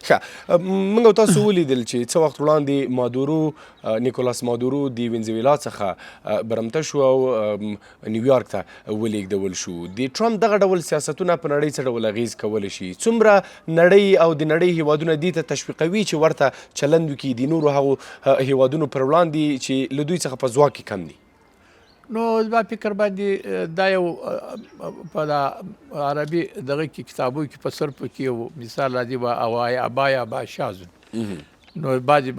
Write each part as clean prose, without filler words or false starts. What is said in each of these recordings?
ښه موږ او تاسو ولیدل چې څه وخت وړاندې مادورو نیکولاس مادورو د وینزویلا څخه برمته شو او نیویارک ته ولېږدول شو. د ټرمپ دغه ډول سیاستونه په نړۍ څه ډول اغېز کولی شي؟ څومره نړۍ او د نړۍ هیوادونه دې ته تشویقوي چې ورته چلند وکړي د نورو هغو هیوادونو پر وړاندې چې له دوی څخه په ځواک کې کم دي؟ نو زما فکر باندې دا یو په عربي دغه کې کتابو کې په صرفو کې یو مثال راځي او ابایا با شازون. نو بعضې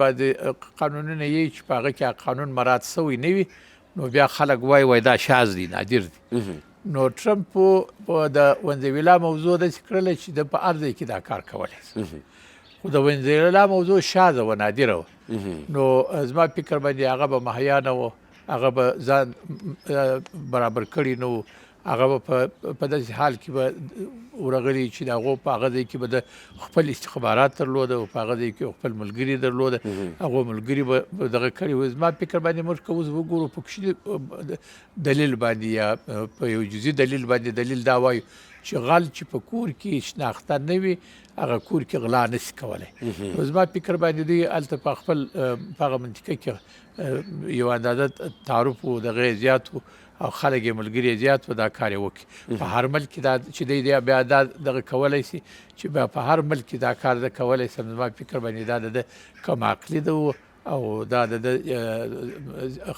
قانونونه یې چې په هغه کې قانون مراعات سوی نه وي نو بیا خلک وایي دا شاذ دي، نادر دي. نو ټرمپ په د وینزویلا موضوع داسې کړله چې د په هر ځای کې دا کار کولی شي، خو د وینزویلا موضوع شاذه وه، نادره وه. نو زما فکر باندې هغه به مهیا نه وه، هغه به ځان برابر کړي نه و، هغه به په داسې حال کې به ورغلي چې د هغو په هغه ځای کې به د خپل استخبارات درلوده او په هغه ځای کې خپل ملګري درلوده، هغو ملګري به دغه کړي وو. زما فکر باندې موږ که اوس وګورو په کوچني دلیل باندې یا په یو جزي دلیل باندې دلیل دا وایو چې غل چې په کور کې شناخته نه وي هغه کور کې غلا نشي کولی. نو زما فکر باندې دوی هلته په خپل په هغه منطقه کې یو اندازه تعارف و دغه یې زیات و او خلک یې ملګري یې زیات و، دا کار یې وکړي. په هر ملک کې دا چې دی بیا دا دغه کولی شي چې بیا په هر ملک کې دا کار ده کولی شي. زما فکر باندې دا د کم عقلي ده او دا د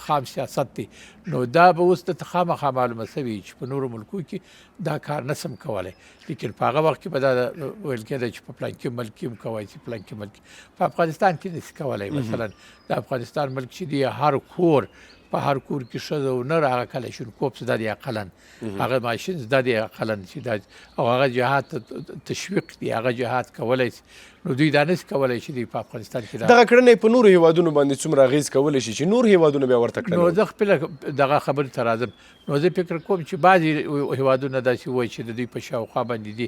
خام سیاست دی. نو دا به اوس درته خامخا معلومه شوي چې په نورو ملکو کې دا کار نسم کولی، لیکن په هغه وخت کې به دا ویل کېده چې په پلانکي ملک کې هم کولی شي، پلانکي ملک په افغانستان کې نشي کولی. مثلا د افغانستان ملک چې دی هر کور په هر کور کې ښځه او نر هغه کلشینکوف زده دي اقلا، هغه ماشین زده دي اقلا چې دا او هغه جهاد ته تشویق دي، هغه جهاد کولی شي. نو دوی دا نشي کولی چې دوی په افغانستان کې دغه کړنې په نورو هیوادونو باندې څومره اغېز کولی شي چې نور هیوادونه بیا ورته کړنه. نو زه خپله دغه خبرې ته راځم. نو زه فکر کوم چې بعضې هیوادونه داسې وایي چې د دوی په شاوخوا باندې دي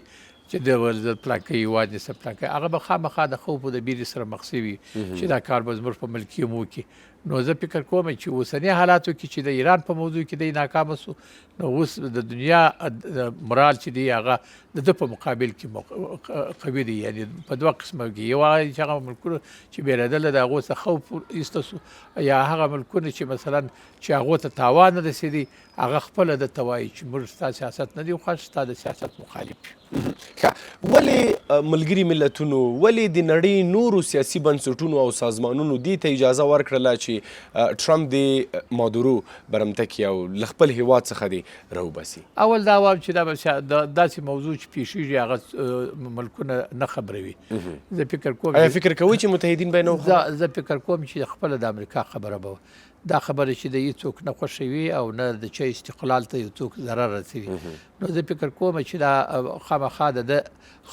چې د پلانکي هیواد نیسه پلانکي، هغه به خامخا د خوف او د بیرې سره مخ شوي چې دا کار به زموږ په ملک کې هم وکړي. نو زه فکر کوم چې اوسني حالاتو کې چې د ایران په موضوع کې دی ناکامه سو، نو اوس د دنیا مرال چې دی هغه د ده په مقابل کې قوي دی. یعنې په دوه قسمه کې، یو هغه چې هغه ملکونه چې بېرېدله د هغو څخه خوف ایسته سو، یا هغه ملکونه چې مثلا چې هغو ته تاوان نه رسېدی هغه خپله درته وایي چې موږ ستا سیاست نه دی خوښ، ستا د سیاست مخالف یو. ولې ملګري ملتونو، ولې د نړۍ نورو سیاسي بنسټونو او سازمانونو دې ته اجازه ورکړله چې ټرمپ د مادورو برمته کړي او له خپل هیواد څخه دې راوباسي؟ اول دا وایم چې دا داسې موضوع چې پیښیږي هغه ملکونه نه خبروي. زه فکر کوم آیا فکر کوئ چې متحدین به نه وخوري؟ زه فکر کوم چې خپله د امریکا خبره به وه، دا خبره چې د هېڅوک نه خوښوي او نه د چا استقلال ته یو څوک ضرر رسوي. نو زه فکر کوم چې دا خامخا د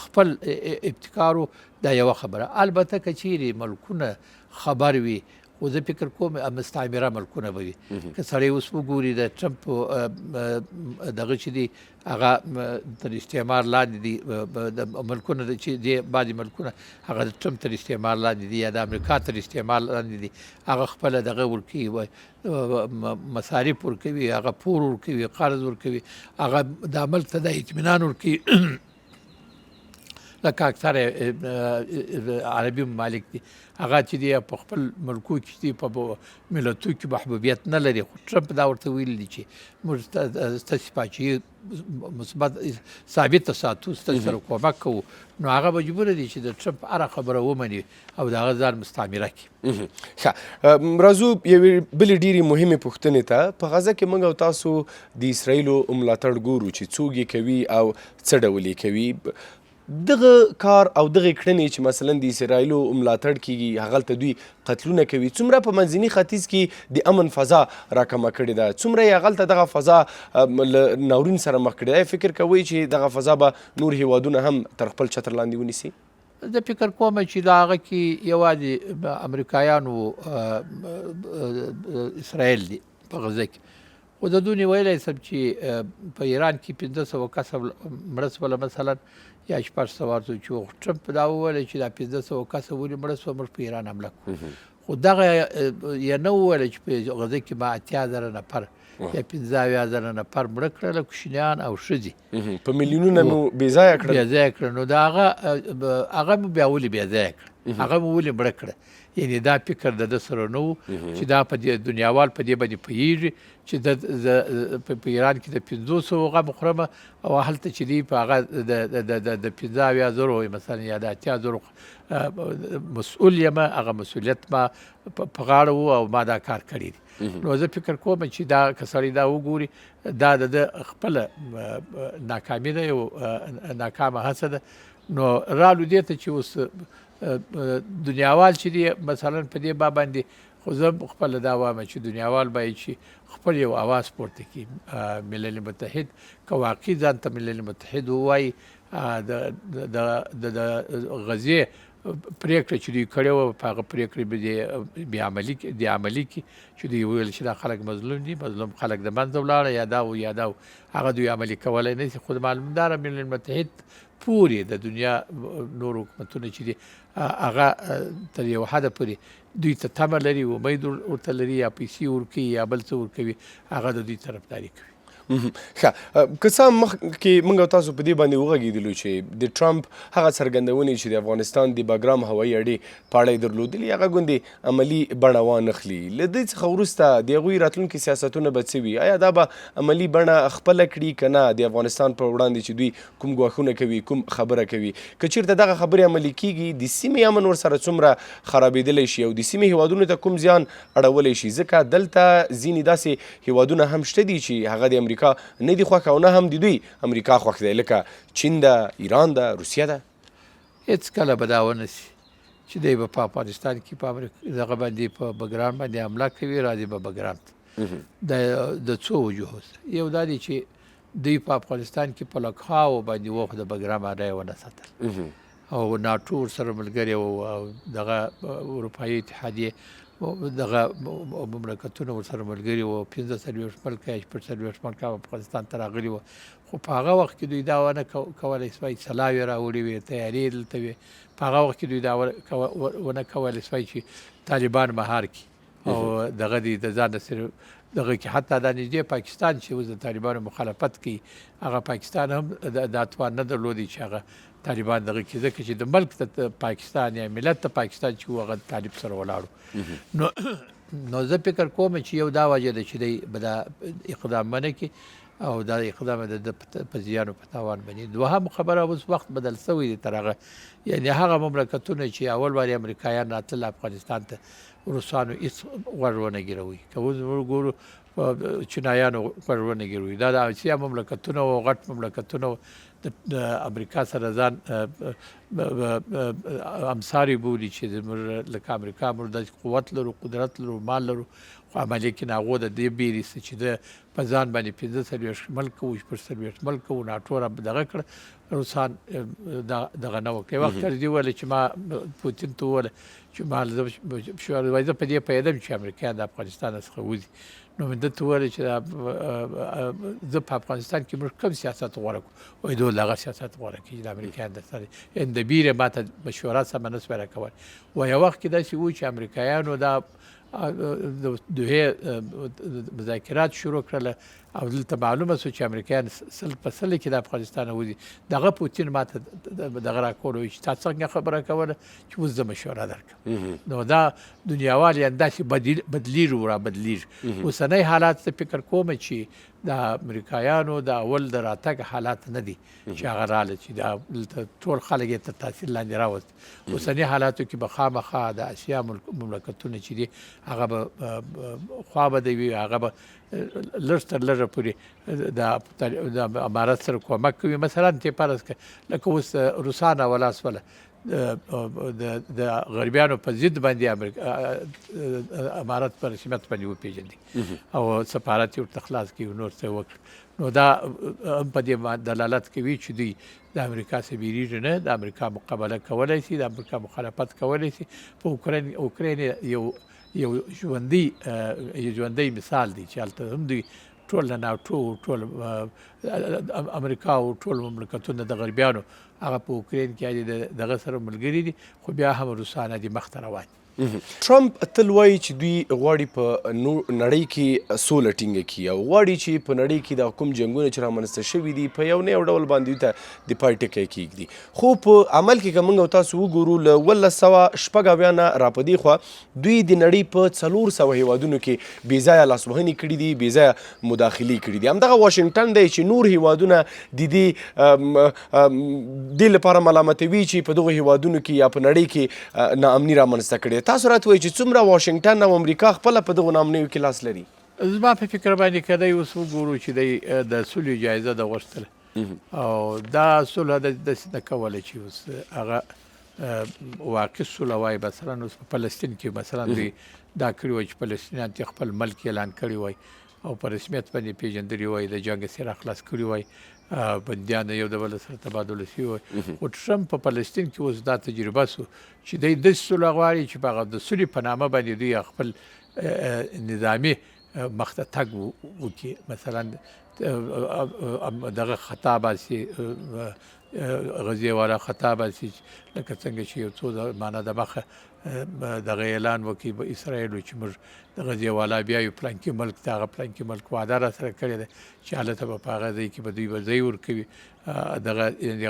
خپل ابتکارو دا یوه خبره. البته که چیرې ملکونه خبر وي، خو زه فکر کوم مستعمره ملکونه به وي. که سړی اوس وګوري د ټرمپ دغه چې دی هغه تر استعمار لاندې دي، د ملکونه چې دی بعضې ملکونه هغه د ټرمپ تر استعمار لاندې دي یا د امریکا تر استعمار لاندې دي، هغه خپله دغه ورکوي، مصارف ورکوي، هغه پور ورکوي، قرض ورکوي، هغه دا ملک ته د اطمینان ورکوي. لکه اکثره عربي ممالک دي هغه چې دی په خپل ملکو کې دي په ملتو کې محبوبیت نه لري، خو ټرمپ دا ورته ویلي دي چې موږ ستاسې پاچاهي مثبت ثابته ساتو، ستاسې سره کومک کوو. نو هغه مجبوره دي چې د ټرمپ هره خبره ومني او د هغه ځان مستعمره کړي. ښه، راځو یوې بلې ډېرې مهمې پوښتنې ته. په غزه کې موږ او تاسو د اسرائیلو ملاتړ ګورو چې څوک یې کوي او څه ډول یې کوي. دغه کار او دغه کړنې چې مثلا د اسرائیلو ملاتړ کیږي، هغلته دوی قتلونه کوي، څومره په منځني ختیځ کې د امن فضا راکمه کړې ده، څومره یې هغلته دغه فضا له ناورین سره مخ کړې ده. فکر کوئ چې دغه فضا به نور هیوادونه هم تر خپل چتر لاندې ونیسي؟ زه فکر کوم چې د هغه کې یوازې امریکایانو اسرائیل دي په غزه کې. خو د دونې ویلی سم چې په ایران کې 500 کسه مړه شوله مثلا یا 600 ورته چې ټرمپ دا وویلی چې دا 500 کسه ولې مړه شوه، موږ په ایران حمله کوو. خو دغه یې نه وویله چې په غزه کې به 80,000 نفر یا 15 زره نفر مړه کړل، کوچنیان او ښځې په میلیونونه مو بې ځایه کړل. بې ځایه کړل. نو د هغه مو بیا ولې بې ځایه کړه؟ هغه مو ولې مړه کړه؟ یعنې دا فکر د ده سره نه و چې دا په دې دنیاوال په دې باندې پوهېږي چې په ایران کې د 500 غم خورم او هلته چې دی په هغه د 15,000 مثلا یا د 80,000 مسؤل یم، هغه مسؤلیت ما په غاړه و او ما دا کار کړی دی. نو زه فکر کوم چې دا که سړی دا وګوري دا د ده خپله ناکامي ده، یو ناکامه هڅه ده. نو رالو دې ته چې اوس دنیاوال چې دی مثلا په دې باب باندې، خو زه خپله دا وایم چې دنیاوال باید چې خپل یو اواز پورته کړي. ملل متحد که واقعي ځان ته ملل متحد ووایي، د غزې پرېکړه چې دوی کړې وه په هغه پرېکړې به عملي کړي چې دوی وویل چې دا خلک مظلوم دي، مظلوم خلک د منځه ولاړه، یا دا و یا دا و، هغه دوی عملي کولی نه شي. خو معلومداره ملل متحد پورې د دنیا نور حکومتونه چې دي هغه تر یو حده پورې دوی ته تمه لري، امید ورته لري، یا پیسې ورکوي یا بل څه ورکوي، هغه د دوی طرفداري کوي. ښه، که څه هم مخکې موږ او تاسو په دې باندې وغږېدلو چې د ټرمپ هغه څرګندونې چې د افغانستان د باګرام هوایي اډې په اړه یې درلودلي هغه ګوندې عملي بڼه وانخلي. له دې څخه وروسته د هغوی راتلونکي سیاستونه به څه وي؟ آیا دا به عملي بڼه خپله کړي که نه؟ د افغانستان پر وړاندې چې دوی کوم ګواښونه کوي، کوم خبره کوي، که چېرته دغه خبرې عملي کېږي د سیمې امن ورسره څومره خرابېدلی شي او د سیمې هیوادونو ته کوم زیان اړولی شي؟ ځکه دلته ځینې داسې هیوادونه هم شته دي چې هغه د امریکا نه دي خوښ او نه هم د دوی امریکا خوښ دی، لکه چین ده، ایران ده، روسیه ده. هېڅ کله به دا ونه شي چې دی به په افغانستان کې په دغه باندې په بګرام باندې حمله کوي، راځي به بګرام ته. د څو وجوهو سره، یو دا دی چې دوی په افغانستان کې په لکهاو باندې وخت د بګرام اډه یې ونه ساتل او ناټو ورسره ملګري وو او دغه اروپایي اتحادیې دغه مملکتونه ورسره ملګري وو. 45 ملکه یا 40 ملکه افغانستان ته راغلي وو، خو په هغه وخت کې دوی دا ونه کولی سوای، سلاوې راوړې وې، تیارې دلته وې. په هغه وخت کې دوی دا ونه کولی سوای چې طالبان مهار کړي او دغه د ځان سره دغه کې حتی دا نږدې پاکستان چې اوس د طالبانو مخالفت کوي، هغه پاکستان هم دا توان نه درلودی چې هغه طالبان دغه کې، ځکه چې د ملک ته پاکستان یا ملت ته پاکستان چې هغه طالب سره ولاړو. نو زه فکر کوم چې یو دا وجه ده چې دی به دا اقدام ونه کړي او دا اقدام د په زیان او په تاوان باندې. دوهم خبره، اوس وخت بدل شوی دی تر هغه، یعنې هغه مملکتونه چې اول وارې امریکایان راتلل افغانستان ته، روسانو هېڅ غوږ ونه ګیروي. که اوس وګورو چینایانو غوږ ونه ګیروي. دا د اسیا مملکتونه او غټ مملکتونه د امریکا سره ځان همساري بولي چې لکه امریکا موږ د قوت لرو، قدرت لرو، مال لرو، خو عملي کې هغو د دې بیرې څه چې د په ځان باندې 45 ملک وو، 40 ملک وو، ناټو را دغه کړه، روسان دغه نه وکړي. وخت دې وویل چې ما پوتین ته وویل چې ما زه په دې پوهېدم چې امریکایان د افغانستان څخه وځي. نو مې ده ته وویل چې زه په افغانستان کې موږ کوم سیاست غوره کړو؟ وایي دوی دغه سیاست غوره کړي چې د امریکایان د سره د بیرې ما ته مشوره سمه نه سوای راکولی. و یو وخت کې داسې و چې امریکایانو دا دوی مذاکرات شروع کړل او دلته معلومه شو چې امریکایان سل په سل کې د افغانستان وځي. دغه پوتین ما ته دغه راکول وایي چې تا څنګه خبره کوله چې اوس زه مشوره درکړم. نو دا دنیاوال یعنې داسې بدلیږي را بدلیږي. اوسنی حالات زه فکر کوم چې د امریکایانو د اول د راتګ حالات نه دي چې هغه راغله چې دلته ټول خلک یې تر تاثیر لاندې راوست. اوسني حالاتو کې به خامخا د اسیا مملکتونه چې دي هغه به خوا به دی وي، هغه به لږ تر لږه پورې د امارت سره کومک کوي. مثلا ته فرض کړه لکه اوس روسان ولاس وله د غربیانو په ضد باندې امارت په رسمیت باندې وپېژندي او سفارت یې ورته خلاص کړي او نور څه وکړي. نو دا هم په دې دلالت کوي چې دوی د امریکا څخه بیریږي نه، د امریکا مقابله کولی شي، د امریکا مخالفت کولی شي. په اوکراین یو ژوندی مثال دی چې هلته هم دوی ټول ناټو، ټول امریکا او ټول مملکتونه د غربیانو هغه په اوکراین کې دغه سره ملګري دي، خو بیا هم روسانه دي مخته روان دي. ټرمپ تل وایي چې دوی غواړي په نړۍ کې سوله ټینګه کړي او غواړي چې په نړۍ کې د کوم جنګونه چې رامنځته شوي دي په یو نه یو ډول باندې دوی ته د پای ټکی کېږدي. خو په عمل کې که موږ او تاسو وګورو له 1996 نه راپدې خوا دوی د نړۍ په 400 هیوادونو کې بېځایه لاسوهنې کړي دي، بېځایه مداخلې کړي دي. همدغه واشنګټن دی چې نور هیوادونه د دې لپاره ملامتوي چې په دغو هیوادونو کې یا په نړۍ کې ناامني رامنځته کړې. تاسو راته وایئ چې څومره واشنګټن او امریکا خپله په دغو ناامنیو کې لاس لري؟ زما په فکر باندې که دی اوس وګورو چې دی د سولې جایزه ده غوښتله او دا سوله داسې نه کولی چې اوس هغه واقع سوله وایي. مثلا اوس په فلسطین کې مثلا دوی دا کړي وای چې فلسطینیان چې خپل ملک اعلان کړی وای او په رسمیت باندې پیژندلي وای، د جنګ څخه خلاص کړي وای، بندیان یو د بل سره تبادله شوي وای. خو ټرمپ په فلسطین کې اوس دا تجربه سو چې دی داسې سوله غواړي چې په هغه د سولې په نامه باندې دوی خپل نظامي مخته تګ وکړي. مثلا دغه خطا باسي، غزې والا خطا باسي، لکه څنګه چې یو څو معنا د مخه دغه اعلان وکړي په اسرائیلو چې موږ د غزې والا بیا یو پلانکي ملک ته هغه پلانکي ملک وعده را سره کړې ده چې هلته به په هغه ځای کې به دوی به ځای ورکوي، دغه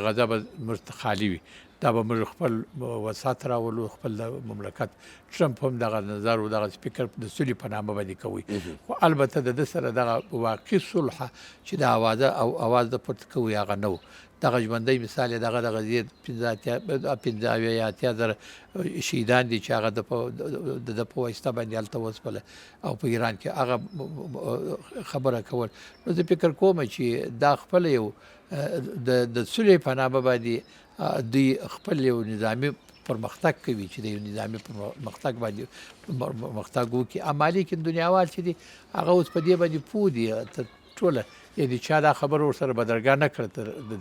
غزه به موږ ته خالي وي، دا به موږ خپل وسعت راولو، خپل مملکت. ټرمپ هم دغه نظر او دغه فکر د سولې په نامه باندې کوي. خو البته د ده سره دغه واقعي صلح چې د اواز د پورته کوي هغه نه و. دغه ژوندی مثال یې دغه د غزې 15 یا 80 زره شهیدان دي چې هغه د ده په واسطه باندې هلته وسپله او په ایران کې هغه خبره کول. نو زه فکر کوم چې دا خپله یو د سولې په نامه باندې دوی خپل یو نظامي پرمختګ کوي چې د یو نظامي پرمختګ باندې پرمختګ وکړي. عملي کې دنیاوال چې دي هغه اوس په دې باندې پوه دي تر ټوله، یعنې چا دا خبره ورسره بدرګه نه کړه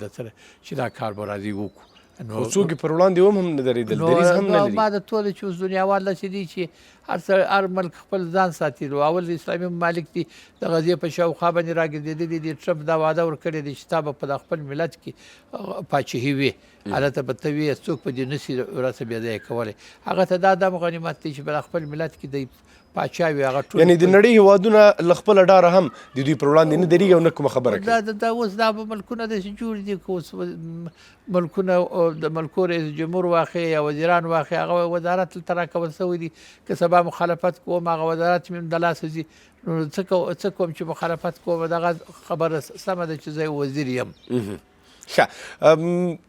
د سره چې دا کار به راځي وکړو. خو څوک یې پر وړاندې هم نه درېدل، دریځ هم نه لري. ما د ټوله چې اوس دنیاوال داسې دي چې هر ملک خپل ځان ساتي. اول اسلامي ممالک دي د غزې په شاوخوا باندې راګرځېدلي دي. ټرمپ دا وعده ورکړې دی چې تا به په خپل ملت کې پاچاهي وي، هلته به ته وي، څوک به دې نشي راسه بې ځایه کولی. هغه ته دا دم غنیمت دی چې په خپل ملت کې دی پاچا وي. هغه ټول یعنې د نړۍ هیوادونه له خپله ډاره هم د دوی پر وړاندې نه درېږي او نه کومه خبره کوي. دا اوس دا ملکونه داسې جوړ دي که اوس ملکونه د ملکو رئیس جمهور واخلي یا وزیران واخلي، هغه وزارت دلته راکول شوی دي. که سبا مخالفت کوم هغه وزارت مې هم د لاسه ځي. نو څه کوم چې مخالفت کوم دغه خبره سمه ده چې زه وزیر یم. ښه،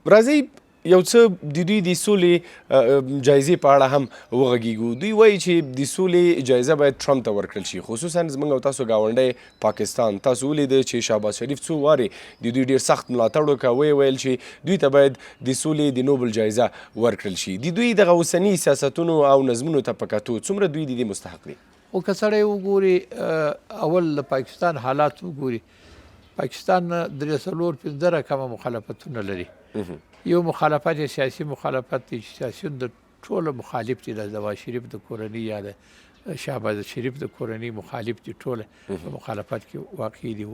راځئ یو څه د دوی د سولې جایزې په اړه هم وغږیږو. دوی وایي چې د سولې جایزه باید ټرمپ ته ورکړل شي، خصوصا زموږ او تاسو ګاونډی پاکستان. تاسو ولیده چې شهباز شریف څو وارې د دوی ډېر سخت ملاتړ وکړ، ویې ویل چې دوی ته باید د سولې د نوبل جایزه ورکړل شي. د دوی دغه اوسني سیاستونو او نظمونو ته په کتو څومره دوی د دې مستحق دي؟ خو که سړی وګوري اول د پاکستان حالات وګوري، پاکستان 3-4-5 رقمه مخالفتونه لري. یو مخالفت سیاسي مخالفت دی چې سیاسیون د ټوله مخالف دي. د نواز شریف د کورنۍ یا د شهباز شریف د کورنۍ مخالف دي، ټوله په مخالفت کې واقع دي.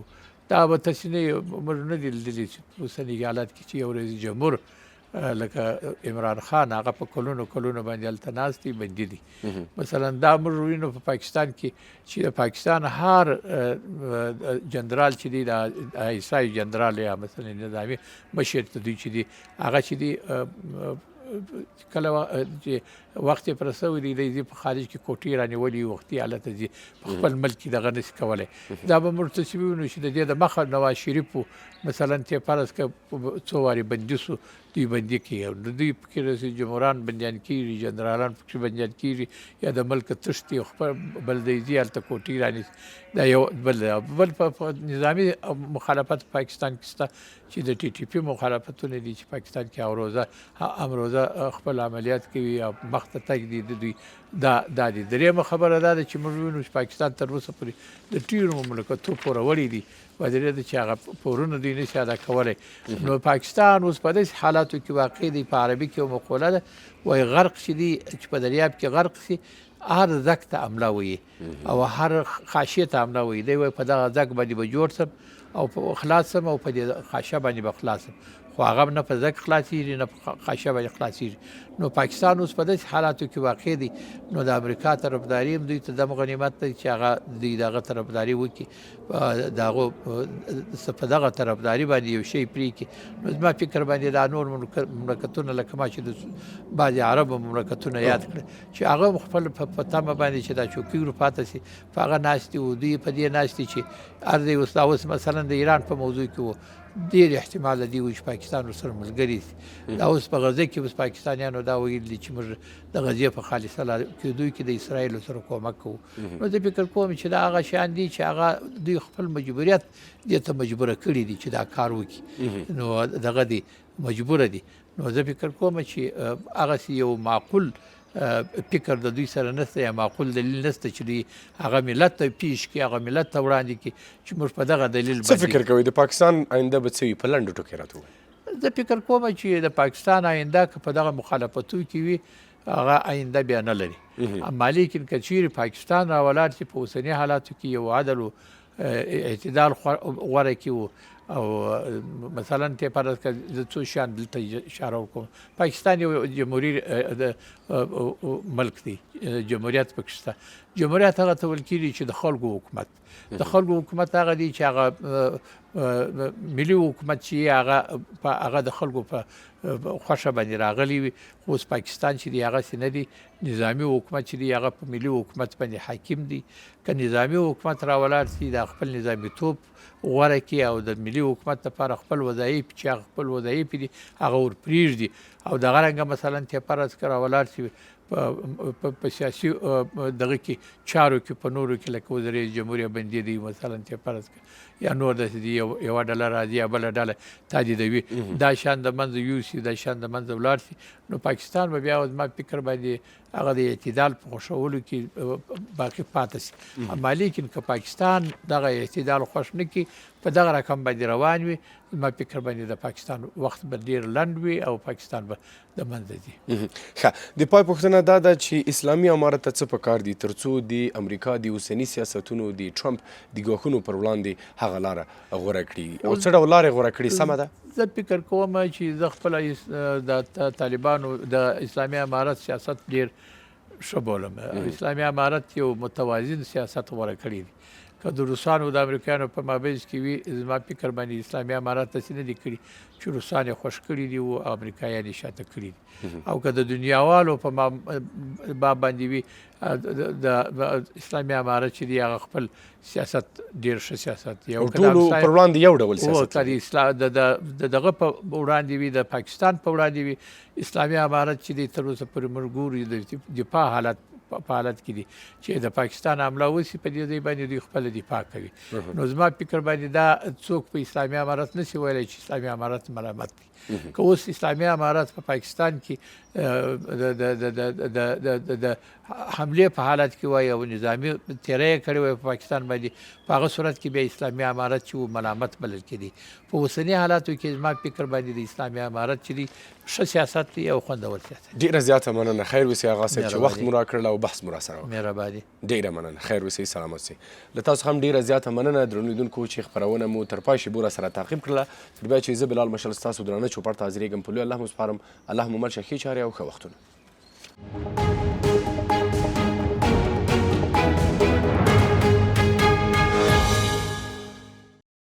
دا به تاسې موږ نه دي لیدلي چې اوسني حالات کې چې یو رئیس جمهور لکه عمران خان هغه په کلونو باندې هلته ناست دي، بندي دي. مثلا دا موږ وینو په پاکستان کې چې د پاکستان هر جنرال چې دی د ایسای جنرال یا مثلا نظامي مشر ته دوی چې دی هغه چې دی کله چې وخت یې پر سوی دی دی په خارج کې کوټې رانیولي، وختي حالت ځي، په خپل ملک کې دغه نشي کولی. دا به موږ څه وینو چې د دې د مخه نواز شریف مثلا ته فرض که څو وارې بندي سو، دوی بندي کوي او دوی پکې رئیس جمهوران بندیان کېږي، جنرالان پکې بندیان کېږي یا د ملک تښتي او خپل بل ځای ځي هلته کوټې رانیسي. دا یو بل په نظامي مخالفت پاکستان کې شته چې د TTP مخالفتونه دي چې پاکستان کې امروزه خپل عملیات کوي او مخته تګ دي د دوی. دا دي. درېیمه خبره دا ده چې موږ وینو چې پاکستان تر اوسه پورې د ډېرو مملکتو پوروړی دي، وجه ده چې هغه پورونه دوی نشي ادا کولی. نو پاکستان اوس په داسې حالاتو کې واقع دی. په عربي کې یو مقوله ده وایي غرق چې دی چې په دریاب کې غرق سي هر ځګ ته حمله وایي او هر خاشیې ته حمله وایي. دی وایي په دغه ځګ باندې به جوړ سم او په خلاص سم او په دې خاشه باندې به خلاص سم. خو هغه نه په ځکه خلاصېږي نه په خاشه باندې خلاصېږي. نو پاکستان اوس په داسې حالاتو کې واقع دی نو د امریکا طرفداري هم دوی ته دم غنیمت دی چې هغه دوی د هغه طرفداري وکړي د هغو په دغه طرفداري باندې یو شی پرېږدي. نو زما فکر باندې دا نور مملکتونه لکه ما چې د بعضې عربو مملکتونه یاد کړل چې هغه هم خپل په تمه باندې چې دا چوکۍ ورپاته سي په هغه ناستې وو دوی په دې ناستې چې هر ځای اوس دا اوس مثلا د ایران په موضوع کې وو ډېر احتمال دی چې پاکستان ورسره ملګري شي. دا اوس په غزه کې اوس پاکستانیانو دا ویل دي چې موږ د غزې په خالصه کېدو کې د اسرائیلو سره کومک کوو. نو زه فکر کوم چې دا هغه شیان دي چې هغه دوی خپل مجبوریت دې ته مجبوره کړي دي چې دا کار وکړي. نو دغه دی مجبوره دي. نو زه فکر کوم چې هغسې یو معقول فکر د دوی سره نشته یا معقول دلیل نشته چې دوی هغه ملت ته پیش کړي هغه ملت ته وړاندې کړي چې موږ په دغه دلیل څه فکر کوئ د پاکستان آینده به څه وي په لنډو ټکو راته ووایئ. زه فکر کوم چې د پاکستان آینده که په دغه مخالفتو کې وي هغه آینده بیا نه لري. اما لیکن که چیرې پاکستان راولاړ شي په اوسني حالاتو کې یو عدل و اعتدال غوره کړي و او مثلا ته فرض کړه زه څو شیان دلته اشاره وکړم. پاکستان یو جمهوري ملک دی جمهوریت پکې شته. جمهوریت هغه ته ویل کېږي چې د خلکو حکومت د خلکو حکومت هغه دی چې هغه ملي حکومت چې هغه د خلکو په خوښه باندې راغلی وي. خو اوس پاکستان چې دی هغسې نه دی. نظامي حکومت چې دی هغه په ملي حکومت باندې حاکم دی. که نظامي حکومت راولاړ شي د خپل نظامیتوب غوره کړي او د ملي حکومت لپاره خپل وظایف چې هغه خپل وظایف دي هغه ور پرېږدي او دغه رنګه مثلا ته فرض کړه راولاړ شي په سیاسي دغه کې چارو کې په نورو کې لکه وزیر جمهوریه بندي دی مثلا ته فرض کړه یا نور داسې دي یوه ډله راځي یا بله ډله تهدیدوي دا شیان د منځه یوسي دا شیان د منځه ولاړ شي نو پاکستان به بیا زما فکر باندې هغه د اعتدال په خوښولو کې باقي پاتې شي. اما لیکن که پاکستان دغه اعتدال خوښ نه کړي په دغه رقم باندې روان وي زما فکر باندې د پاکستان وخت به ډېر لنډ وي او پاکستان به د منځه ځي. ښه د پای پوښتنه دا ده چې اسلامي امارت ته څه پکار دي تر څو د امریکا د اوسني سیاستونو د ټرمپ د ګواښونو پر وړاندې هغه لاره غوره کړي او څه ډول لارې غوره کړي سمه ده؟ زه فکر کوم چې زه خپله د طالبانو د اسلامي امارت سیاست ډېر ښه بولم. اسلامي امارت یو متوازن سیاست غوره کړی دی. که د روسانو د امریکایانو په مابینځ کې وي زما فکر باندې اسلامي امارت داسې نه دي کړي چې روسان یې خوښ کړي دي او امریکایان یې شاته کړي دي. او که د دنیاوالو په باب باندې وي د اسلامي امارت چې دی هغه خپل سیاست ډېر ښه سیاست دی او ټولو پر وړاندې یو ډول سیاست د دغه په وړاندې وي د پاکستان په وړاندې وي اسلامي امارت چې دی تر اوسه پورې موږ ګورو د دفاع حالت په حالت کې دي چې د پاکستان حمله وشي په دې ځای باندې دوی خپله دفاع کوي. نو زما فکر باندې دا څوک په اسلامي امارت نشي ویلی چې اسلامي امارت ملامت دی. که اوس اسلامي امارت په پاکستان کې د حملې په حالت کې وای او نظامي تیری یې کړې وای په پاکستان باندې په هغه صورت کې بیا اسلامي امارت چې ملامت بلل کېدی. په اوسني حالاتو کې زما فکر باندې د اسلامي امارت چې دی ښه سیاست دی او خوندور سیاست. ډېره زیاته مننه. خیر اوسئ آغا صاحب چې وخت مو راکړل او بحث مو راسره وکړ. مهرباني. ډېره مننه. خیر اوسئ سلامت اوسئ. له تاسو هم ډېره زیاته مننه درنو لیدونکو چې خپرونه مو تر پای شېبو راسره تعقیب کړله. تر بیا چې زه بلال مشل ستاسو درانه چوپړ ته حاضرېږم په لوی الله مو سپارم. الله مو مل شه ښې چارې او ښه وختونه.